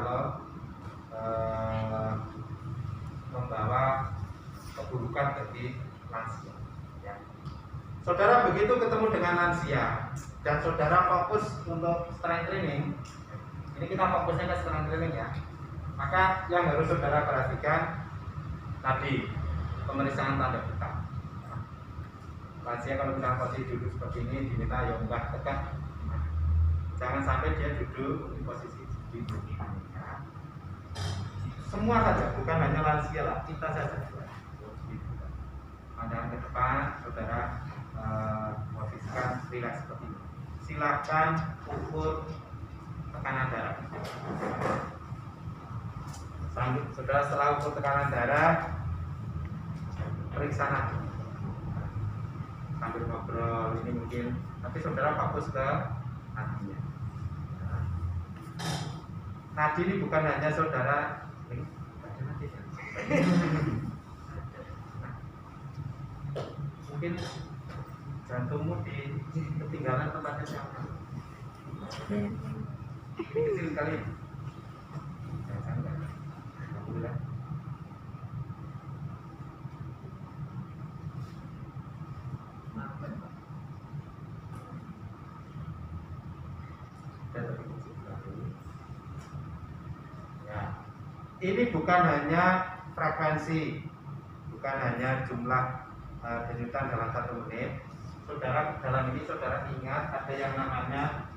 kalau membawa keburukan bagi lansia. Ya. Saudara begitu ketemu dengan lansia dan saudara fokus untuk strength training, ini kita fokusnya ke strength training ya. Maka yang harus saudara perhatikan tadi pemeriksaan tanda buka. Lansia kalau misalnya posisi duduk seperti ini diminta ya enggak tegak. Jangan sampai dia duduk di posisi duduk. Ya. Semua saja, bukan hanya lansia lah, kita saja. Pandangan ke depan, saudara posisikan rileks seperti ini. Silakan ukur tekanan darah. Saudara setelah ukur tekanan darah, periksa nadi. Sambil ngobrol ini mungkin, tapi saudara fokus ke nadinya. Nadi ini bukan hanya saudara ini, mungkin jantungmu di ketinggalan tempatnya siapa? Ini kecil sekali. Alhamdulillah. Ya. Ini bukan hanya frekuensi, bukan hanya jumlah denyutan dalam 1 menit. Saudara, dalam ini saudara ingat ada yang namanya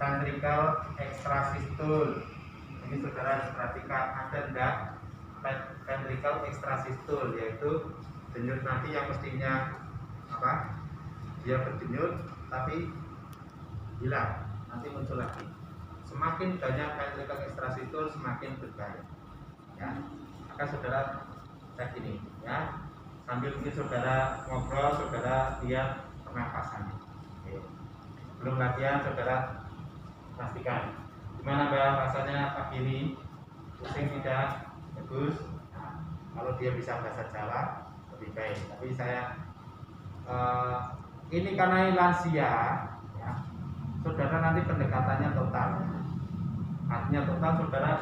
ventricle extrasistul. Ini saudara harus perhatikan, ada enggak ventricle extrasistul, yaitu denyut nadi yang mestinya apa? Dia berdenyut tapi hilang, nanti muncul lagi. Semakin banyak ventricle extrasistul semakin berbahaya. Ya, maka saudara cek ini, ya. Sambil mungkin saudara ngobrol, saudara lihat pernapasannya. Oke. Belum latihan, saudara pastikan gimana Mbak rasanya pagi ini, pusing tidak, bagus. Nah, kalau dia bisa bahasa Jawa lebih baik. Tapi saya ini karena lansia, ya, saudara nanti pendekatannya total. Artinya total saudara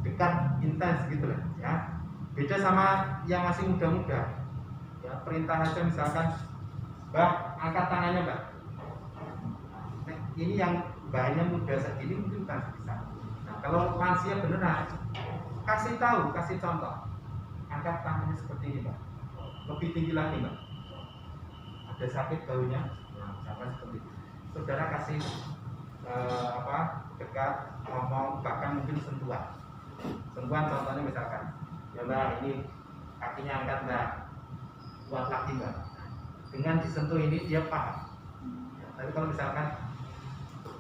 dekat, intens gitu lah, ya. Beda sama yang masih muda-muda. Ya, perintah aja misalkan, Mbak, angkat tangannya, Mbak. Nah, ini yang mbaknya muda segini mungkin kan bisa. Nah, kalau lansia beneran, kasih tahu, kasih contoh. Angkat tangannya seperti ini, Mbak. Lebih tinggi lagi, Mbak. Ada sakit baunya, nah, misalkan seperti itu. Saudara kasih dekat, ngomong, bahkan mungkin sentuhan. Sentuhan contohnya misalkan, ya Mbak, ini kakinya angkat Mbak, kuat lagi Mbak. Dengan disentuh ini dia paham. Ya, tapi kalau misalkan,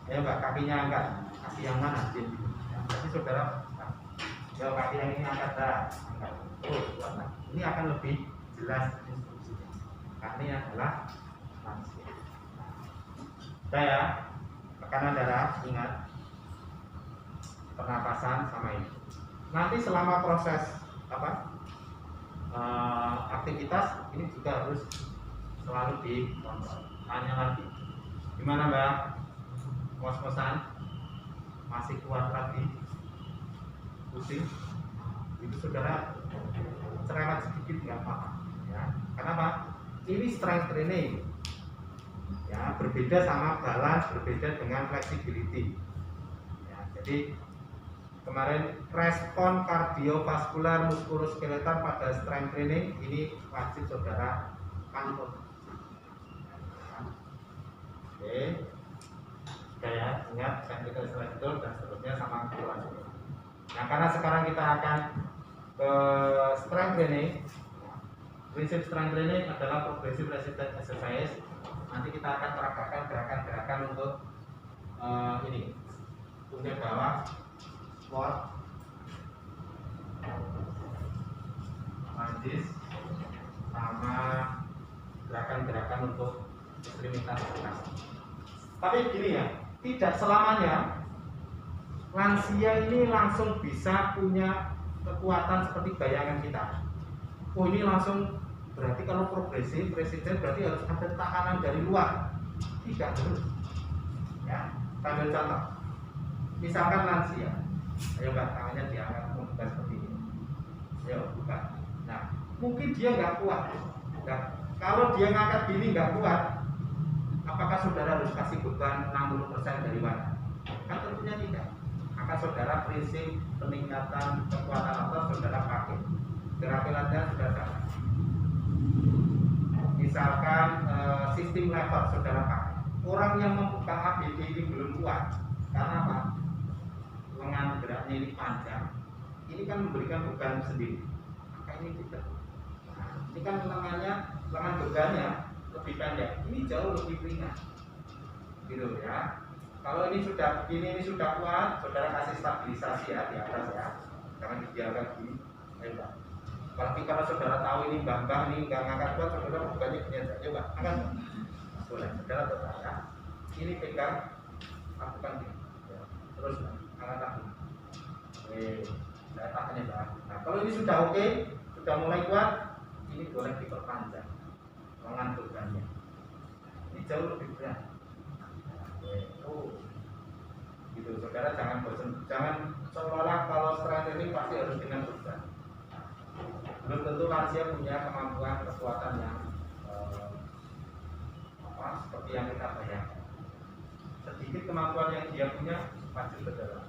ya Mbak, kakinya angkat, kaki yang mana? Ya, tapi saudara, ya kaki yang ini angkat Mbak, angkat. Oh, kuat lagi. Ini akan lebih jelas instruksinya. Karena ini adalah lansia. Saya tekanan darah, ingat pernapasan sama ini. Nanti selama proses aktivitas ini juga harus selalu dikontrol. Tanya lagi, gimana Mbak? Ngos-ngosan? Masih kuat lagi? Pusing? Itu saudara cerewet sedikit nggak apa-apa. Ya. Kenapa? Ini strength training. Ya, berbeda sama balance, berbeda dengan flexibility. Ya, jadi kemarin respon kardiovaskular muskuloskeletal pada strength training ini wajib saudara pantau. Oke, ya, ingat ventricle extrasistul dan seterusnya sama keluar. Nah, karena sekarang kita akan ke strength training. Prinsip strength training adalah progressive resistance exercise. Nanti kita akan peragakan gerakan-gerakan untuk ini pundak bawah, squat, lunges, sama gerakan-gerakan untuk ekstremitas atas. Tapi gini ya, tidak selamanya lansia ini langsung bisa punya kekuatan seperti bayangan kita. Oh, ini langsung berarti kalau progresif presiden berarti harus ada tekanan dari luar. Tidak harus. Ya, ambil contoh. Misalkan lansia, ayo Mbak, tangannya diangkat bukan seperti ini. Ayo bukan. Nah, mungkin dia nggak kuat. Nah, kalau dia ngangkat gini nggak kuat, apakah saudara harus kasih beban 60% dari mana? Kan tentunya tidak. Maka saudara prinsip peningkatan kekuatan otot saudara pakai terapi latihan saudara. Misalkan sistem lever saudara pakai. Orang yang membuka ABD ini belum kuat. Karena apa? Lengan geraknya ini panjang. Ini kan memberikan beban sendiri. Maka ini tidak. Nah, ini kan lengan bebannya lebih pendek. Ini jauh lebih ringan. Gitu ya. Kalau ini sudah kuat, saudara kasih stabilisasi ya di atas ya. Jangan dibiarkan gini. Hebat. Apalagi kalau saudara tahu ini bambang ini nggak ngangkat kuat, saudara bukannya gini aja. Coba angkat. Boleh, saudara tetap ya. Ini pegang, lakukan gini. Ya. Terus angkat lagi. Oke, saya tahannya Pak. Nah, kalau ini sudah oke, sudah mulai kuat, ini boleh diperpanjang lengan bebannya. Ini jauh lebih berat. Gitu, saudara jangan bosan, jangan seolah-olah kalau strength training pasti harus dengan beban. Belum tentu lansia punya kemampuan kekuatan yang seperti yang kita bayangkan. Sedikit kemampuan yang dia punya pasti berjalan.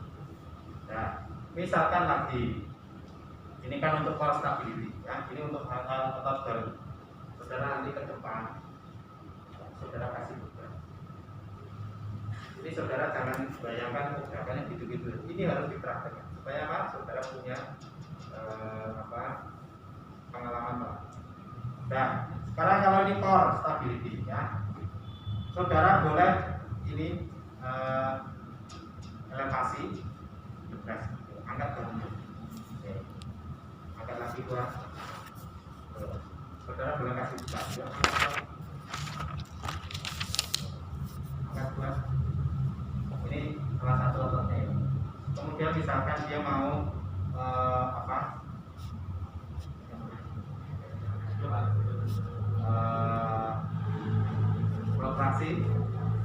Nah, misalkan lagi, ini kan untuk core stability, ya, ini untuk otot baru. Saudara nanti ke depan, saudara kasih beban. Jadi saudara jangan bayangkan gerakannya gitu-gitu. Ini harus dipraktekkan supaya apa? Saudara punya pengalaman Pak. Nah, sekarang kalau ini core stability ya, saudara boleh ini elevasi, depres, angkat ke bawah. Angkat lagi kuat. Saudara boleh kasih buka. Angkat kuat. Ini salah satu ototnya. Kemudian misalkan dia mau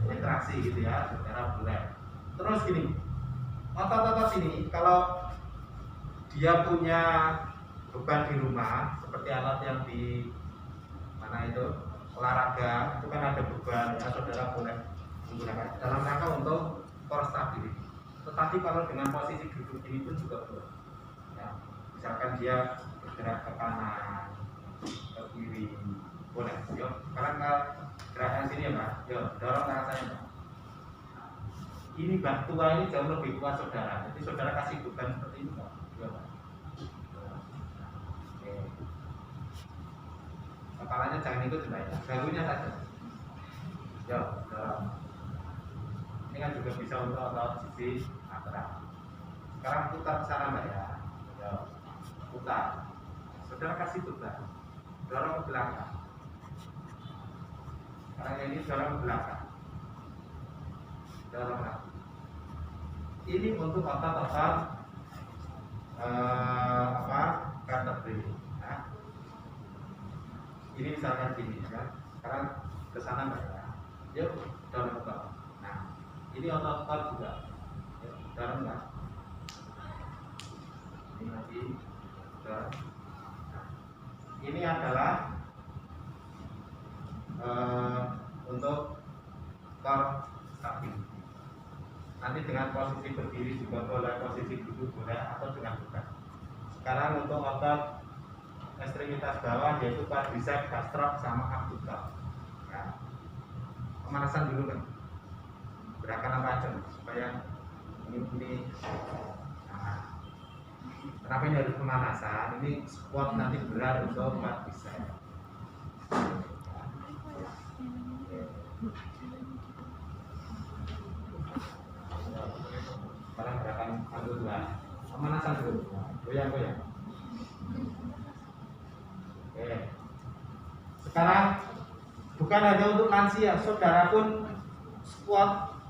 retraksi gitu ya, saudara boleh. Terus gini, otot-otot ini kalau dia punya beban di rumah, seperti alat yang di mana itu olahraga, itu kan ada beban ya, saudara boleh menggunakan dalam rangka untuk core stability. Tetapi kalau dengan posisi duduk ini pun juga boleh. Ya, misalkan dia bergerak ke kanan, ke kiri, boleh. Yuk, sekarang gerakan sini ya Mbak. Yuk, dorong ke atasnya Mbak. Ini Mbak tua ini jauh lebih kuat saudara. Jadi saudara kasih beban seperti ini Mbak. Yuk Mbak. Oke. Kepalanya jangan ikut Mbak ya. Bahunya saja. Yuk, dorong. Ini kan juga bisa untuk otot sisi lateral. Sekarang putar ke sana Mbak ya. Yuk, putar. Saudara kasih beban. Dorong ke belakang. Sekarang ini dorong ke belakang. Dorong lagi. Ini untuk otot-otot vertebrae. Nah, ini misalkan gini ya. Sekarang ke sana Mbak ya. Yuk, dorong ke bawah. Nah, ini otot-otot juga. Yuk, dorong Mbak. Ini lagi dorong. Nah, ini adalah untuk core stability. Nanti dengan posisi berdiri juga boleh, posisi duduk boleh, atau dengan bukan. Sekarang untuk otot ekstremitas bawah yaitu quadriceps, gastroc, sama abdomen. Ya. Pemanasan dulu kan. Gerakan apa aja supaya ini. Nah, kenapa ini harus pemanasan? Ini squat nanti berat untuk quadriceps. Sekarang gerakan kedua, pemanasan dulu, goyang-goyang. Oke. Sekarang bukan hanya untuk lansia, saudara pun squat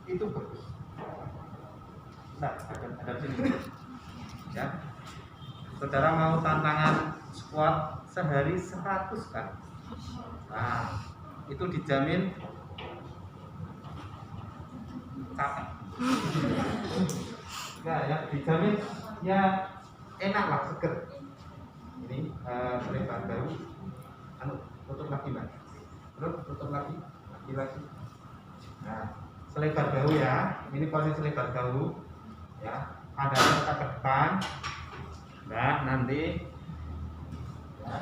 itu bagus. Nah, ada sini. Ya. Saudara mau tantangan squat sehari 100 kali. Nah, itu dijamin capek. Enggak ya, dijamin ya enak lah, seger. Ini selebar bahu, tutup lagi Mbak. Terus tutup lagi, lagi. Nah, selebar bahu ya. Ini posisi selebar bahu, ya. Pandangnya kita ke depan. Nah, nanti ya,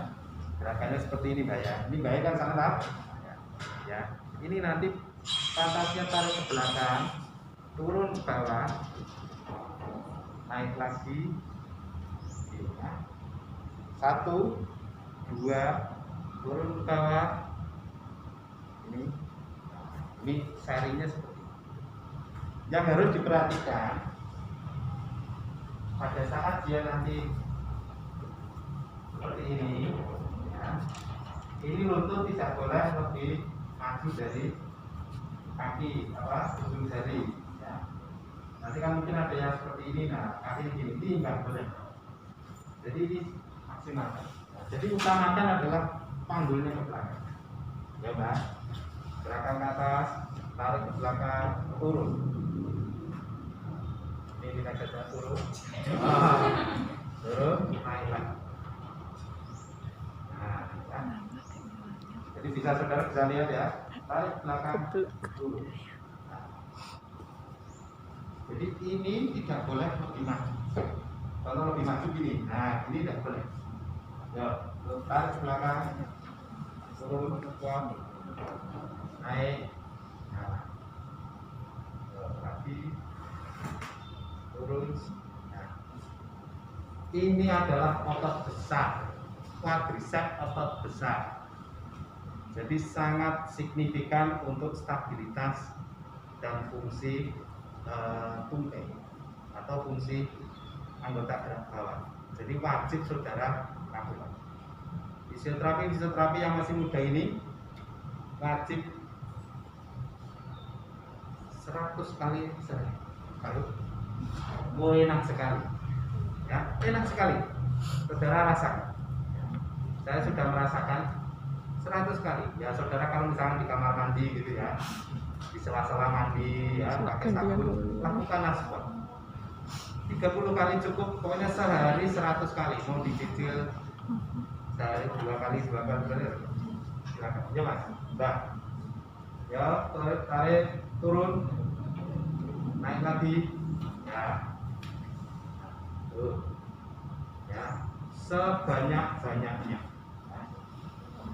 gerakannya seperti ini Mbak ya. Ini Mbak kan sangat apa? Ya. Ini nanti pantatnya tarik ke belakang, turun ke bawah, naik lagi. Ya. 1, 2, turun ke bawah. Ini serinya seperti ini. Yang harus diperhatikan pada saat dia nanti seperti ini, ya, ini lutut tidak boleh lebih maju dari kaki ujung jari. Ya. Nanti kan mungkin ada yang seperti ini, nah kaki ini nggak boleh. Jadi ini maksimal. Jadi utamakan adalah panggulnya ke belakang. Ya Mbak, gerakan ke atas, tarik ke belakang, turun. Ini kita coba turun. Turun, naik lagi. Nah, ya. Jadi saudara bisa lihat ya, tarik ke belakang, turun. Nah. Jadi ini tidak boleh lebih maju. Kalau lebih maju gini, nah ini tidak boleh. Ya, tarik ke belakang, turun, naik, nah, lagi, turun. Nah, ini adalah otot besar, quadriceps otot besar. Jadi sangat signifikan untuk stabilitas dan fungsi tumpeng atau fungsi anggota gerak bawah. Jadi wajib saudara lakukan. Fisioterapi yang masih muda ini wajib 100 kali sehari. Kalau enak sekali, ya enak sekali. Saudara rasakan. Saya sudah merasakan 100 kali. Ya saudara kalau misalnya di kamar mandi gitu ya, di sela-sela mandi ya pakai sabun, lakukan squat. 30 kali cukup, pokoknya sehari 100 kali. Mau dicicil sehari 2 kali, silakan. Ya Mas, Mbak. Ya, tarik, turun, naik lagi. Ya, tuh, ya, sebanyak-banyaknya.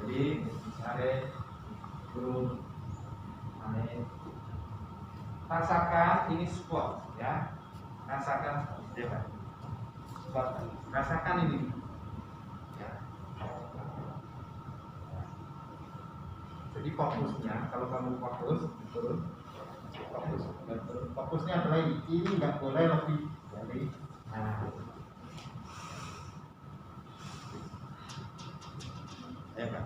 Jadi tarik, turun, naik. Rasakan ini squat, ya. Rasakan ya Pak. Rasakan ini ya. Jadi fokusnya kalau kamu fokus turun, fokusnya adalah ini nggak boleh lebih dari ya Pak.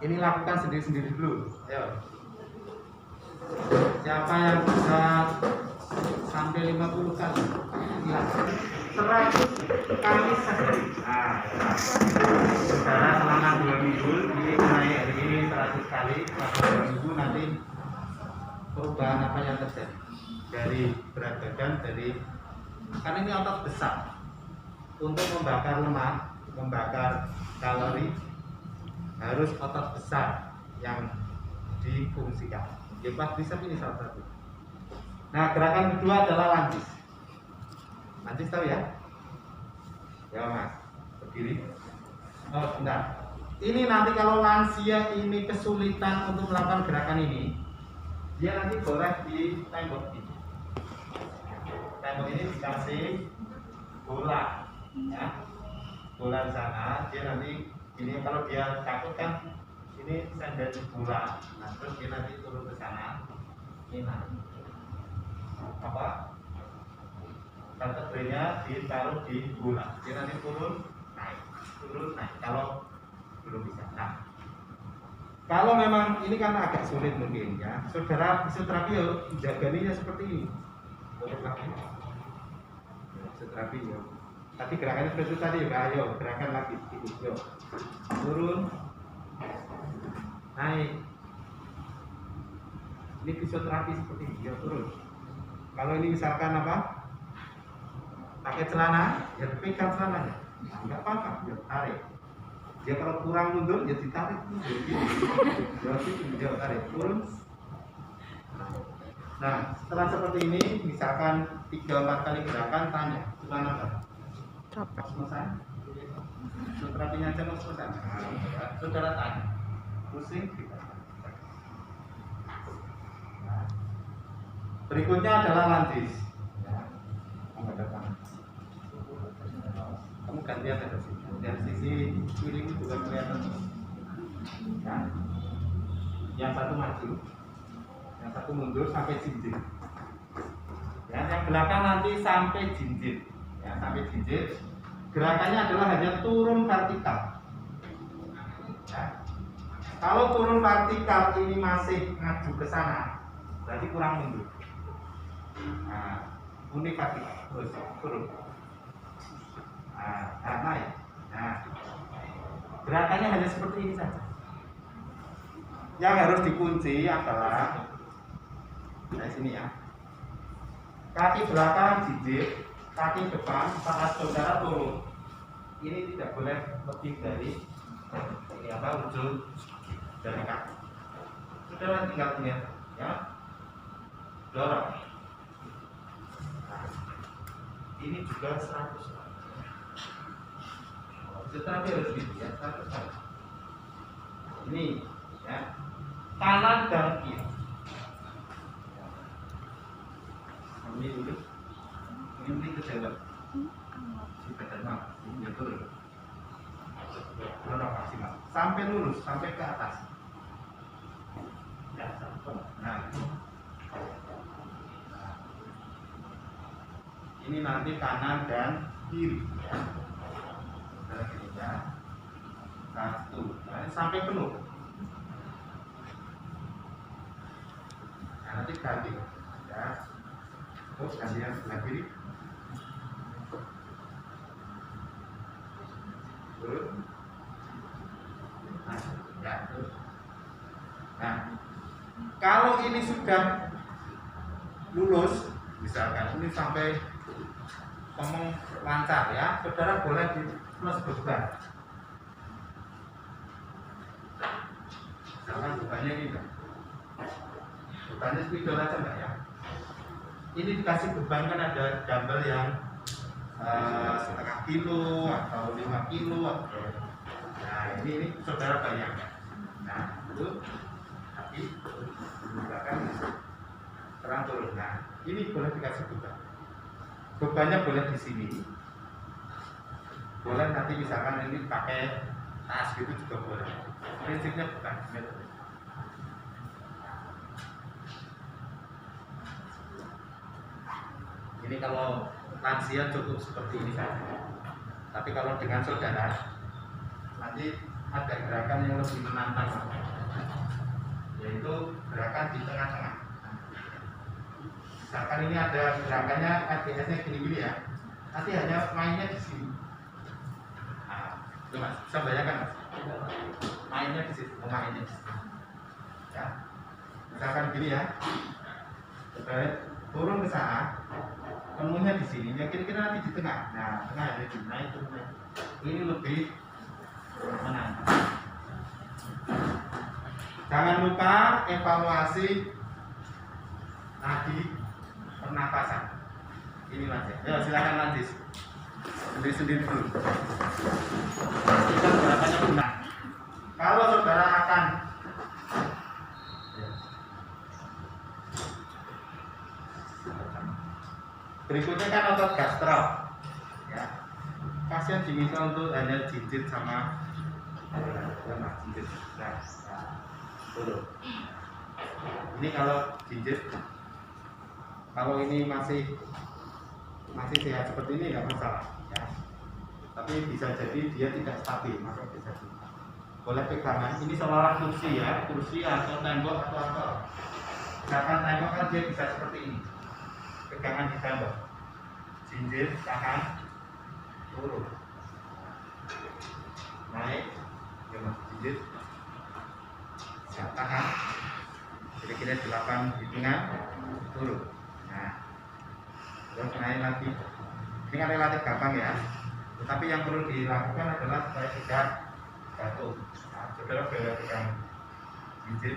Ini lakukan sendiri-sendiri dulu. Ayo. Siapa yang bisa sampai 50 kali? Ya. 100 kali sehari. Nah, saudara selama 2 minggu, ini mulai hari ini 100 kali, selama 2 minggu nanti perubahan apa yang terjadi dari berat badan, karena ini otot besar untuk membakar lemak, membakar kalori, harus otot besar yang difungsikan. Ya quadriceps ini salah satu. Nah gerakan kedua adalah lancis. Lancis tahu ya? Ya Mas, berdiri. Oh bentar. Ini nanti kalau lansia ini kesulitan untuk melakukan gerakan ini, dia nanti boleh di tembok ini. Tembok ini dikasih bola, ya. Bola di sana, dia nanti ini kalau dia takut kan. Ini sender bola, nah terus dia nanti turun ke sana, ini naik. Vertebrenya ditaruh di bola, dia nanti turun naik. Kalau belum bisa. Nah, kalau memang ini kan agak sulit mungkin ya, saudara fisioterapi jaganinya seperti ini. Fisioterapi ya. Tadi gerakannya seperti itu tadi ya, ayo gerakan lagi, yuk. Turun. Naik. Ini fisioterapi seperti ini, ya turun. Kalau ini misalkan apa? Pakai celana, ya pegang celananya. Nah, enggak apa-apa, ya tarik. Dia kalau kurang mundur, ya ditarik. Dia tarik, turun. Nah, setelah seperti ini, misalkan 3-4 kali gerakan, tanya, celana apa? Mas-masan? Terapinya aja mas-masan. Nah, saudara tanya, pusing kita. Nah, berikutnya adalah lantis. Kamu gantian ada sini. Dari sisi kiri juga kelihatan. Nah, yang satu maju, yang satu mundur sampai jinjit. Ya, yang belakang nanti sampai jinjit. Ya, sampai jinjit. Gerakannya adalah hanya turun vertikal. Ya. Kalau turun vertikal ini masih ngaju ke sana, berarti kurang mundur. Nah, unik vertikal, terus turun. Nah, naik. Nah, gerakannya hanya seperti ini saja. Yang harus dikunci adalah dari sini ya. Kaki belakang jinjit, kaki depan saat saudara turun. Ini tidak boleh lebih dari ini apa ujung dari kaki. Saudara tinggal lihat ya. Dorong. Nah, ini juga 100. Tetapi harus dilihat 100. Ini ya. Kanan dan kiri. Ini dulu. Ini ke dalam. Kita dalam. Ini turun. Dorong maksimal. Sampai lurus, sampai ke atas. Ya, nah. Ini nanti kanan dan kiri ya. Ya. 1. Nah, sampai penuh. Nah, nanti ganti ya. Terus gantian sebelah kiri. Terus. Nah, ya, terus. Nah, kalau ini sudah lulus, misalkan ini sampai ngomong lancar ya, saudara boleh di plus beban. Misalkan bebannya ini enggak. Bebannya spidol aja enggak ya. Ini dikasih beban kan ada dumbbell yang setengah kilo atau 5 kilo atau nah ini saudara bayangkan. Nah itu tapi menggunakan terang turun. Nah ini boleh dikasih beban. Bebannya boleh di sini. Boleh nanti misalkan ini pakai tas gitu juga boleh. Prinsipnya bukan metode. Ini kalau lansia cukup seperti ini saja. Tapi kalau dengan saudara nanti ada gerakan yang lebih menantang, yaitu gerakan di tengah-tengah. Misalkan ini ada gerakannya ADS-nya gini-gini ya. Nanti hanya mainnya di sini. Itu mas, bisa bayangkan mas, mainnya di situ, mainnya di situ. Ya, misalkan gini ya, turun ke sana, temunya di sini, ya kira-kira nanti di tengah. Nah, tengah ya, di naik turun. Ini lebih menantang. Jangan lupa evaluasi nadi pernapasan. Ini mas ya, ya silakan lanjut. Sendiri-sendiri dulu. Kita gerakannya benar. Kalau saudara akan berikutnya kan otot gastro. Ya. Pasien diminta untuk hanya jinjit sama jinjit. Nah, turun. Ini kalau jinjit, kalau ini masih sehat seperti ini nggak masalah. Ya. Tapi bisa jadi dia tidak stabil, maka bisa boleh pegangan. Ini seolah kursi ya, kursi atau tembok atau apa. Misalkan tembok kan dia bisa seperti ini, pegangan di tembok, jinjit, tahan, turun, naik, ya mas, jinjit, tahan, jadi bikinnya 8 hitungan turun. Nah, terus naik lagi. Ini kan relatif gampang ya. Tetapi yang perlu dilakukan adalah supaya tidak jatuh. Nah, saudara pegang jinjit.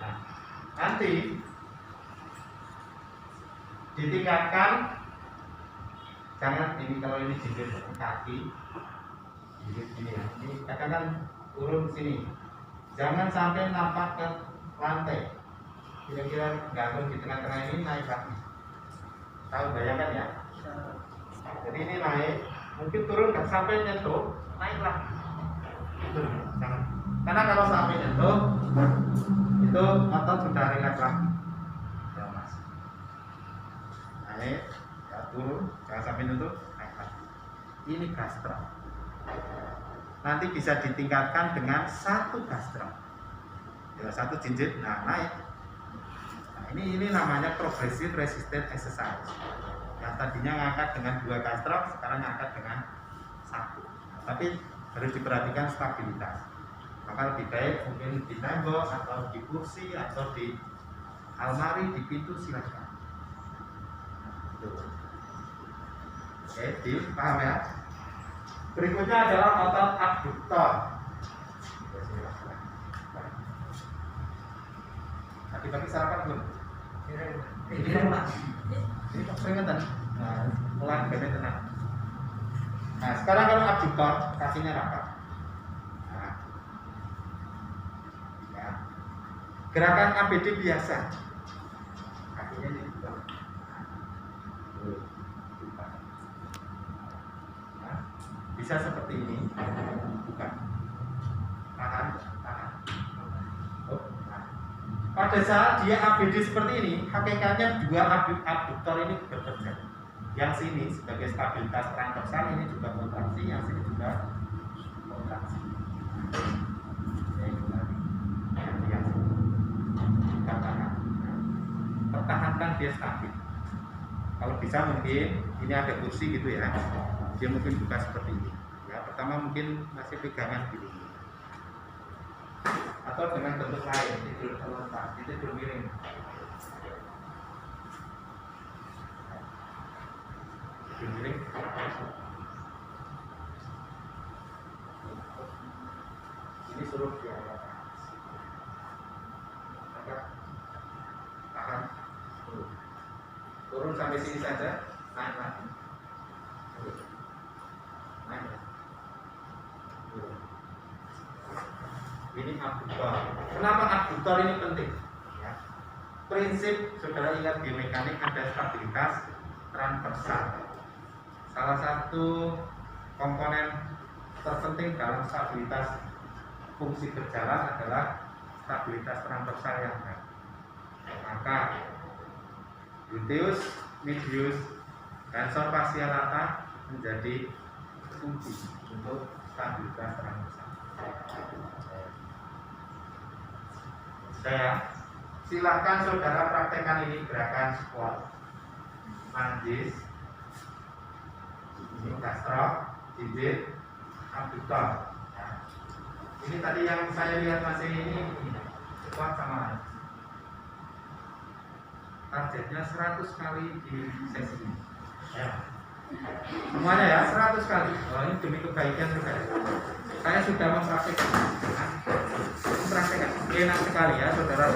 Nah, nanti ditingkatkan. Jangan ini, kalau ini jinjit kaki, jinjit ini ya. Ini katakan turun sini. Jangan sampai nampak ke lantai. Kira-kira gantung di tengah-tengah ini, naik lagi. Tahu, bayangkan ya. Jadi ini naik, mungkin turun nggak sampai nyentuh, naik lagi. Jangan. Karena kalau sampai nyentuh, itu otot sudah rileks lagi. Ya mas. Naik, ya turun, jangan sampai nyentuh, naik lagi. Ini gastro. Nanti bisa ditingkatkan dengan 1 gastro. Ya, 1 jinjit, nah naik. Nah, ini namanya progressive resistance exercise. Yang tadinya ngangkat dengan 2 gastro, sekarang ngangkat dengan 1. Nah, tapi harus diperhatikan stabilitas. Maka lebih baik mungkin di tembok atau di kursi atau di almari, di pintu, silakan. Oke, paham ya? Berikutnya adalah otot abduktor. Pagi-pagi sarapan belum? Ini kok keringetan? Nah, pelan gede tenang. Nah, sekarang kalau abduktor, kakinya rapat. Nah, ya. Gerakan ABD biasa. Kakinya ini buka. Nah, bisa seperti ini. Buka. Tahan, tahan. Oh, nah. Pada saat dia ABD seperti ini, hakikatnya 2 abduktor ini bekerja. Yang sini sebagai stabilitas transversal, ini juga kontraksi, yang sini juga kontraksi. Yang sini pertahankan dia stabil. Kalau bisa mungkin ini ada kursi gitu ya, dia mungkin buka seperti ini. Ya, pertama mungkin masih pegangan gini. Atau dengan bentuk lain, tidur terlentang, tidur miring. Tidur miring. Ini suruh dia tahan, turun sampai sini saja, naik lagi, naik lagi. Ini abduktor. Kenapa abduktor ini penting? Ya. Prinsip, saudara ingat biomekanik, ada stabilitas transversal. Salah satu komponen terpenting dalam stabilitas fungsi berjalan adalah stabilitas transversal yang baik. Maka gluteus medius tensor facial lata menjadi kunci untuk stabilitas transversal. Silakan saudara praktekkan ini gerakan squat, manjis, ini gastro, jinjit, abduktor. Ya. Ini tadi yang saya lihat masih ini squat sama manjis. Targetnya 100 kali di sesi ini. Ya. Semuanya ya 100 kali. Oh, ini demi kebaikan saudara. Saya sudah mempraktekkan. Enak sekali ya saudara.